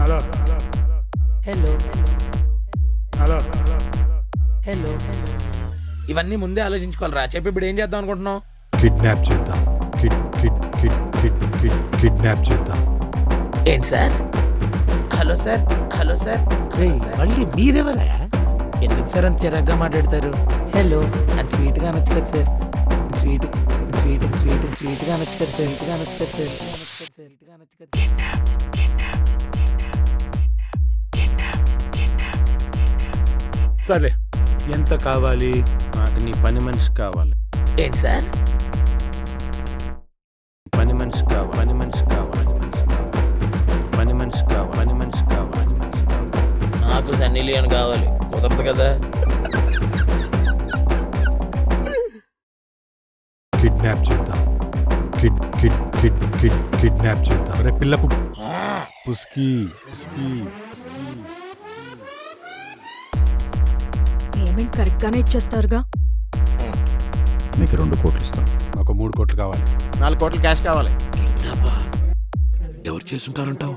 Hello hello. ఇవన్నీ ముందే ఆలోచించుకోవాలరా. చెప్పి ఇప్పుడు ఏం చేద్దాం అనుకుంటున్నావు? కిడ్నాప్ చేద్దాం. కిడ్నాప్ చేద్దాం. ఏంటి sir? Hello sir, hello sir. మళ్ళీ మీరెవరా? ఎందుకు సార్ అంత చిరాగ్గా మాట్లాడతారు? హలో అది స్వీట్గా అనొచ్చు కదా సార్. స్వీట్గా అనొచ్చు కదా సార్. స్వీట్గా అనొచ్చు కదా సార్. సరే, ఎంత కావాలి? నాకు నీ పని మనిషి కావాలి. ఏంటి సార్? పని మనిషి కావాలి. పని మనిషి కావాలి. పని మనిషి కావాలి. పని మనిషి కావాలి. నాకు సన్నీ లియోన్ కావాలి. కుదరదు కదా. కిడ్నాప్ చేద్దాం. కిడ్నాప్ చేద్దాం. రే పిల్లకు పుస్కి. పేమెంట్ కరెక్ట్ గానే ఇచ్చేస్తారుగా. మీకు 2 కోట్లు ఇస్తాం. నాకు 3 కోట్లు కావాలి. 4 కోట్లు క్యాష్ కావాలి. ఎవరు చేసుంటారంటావు?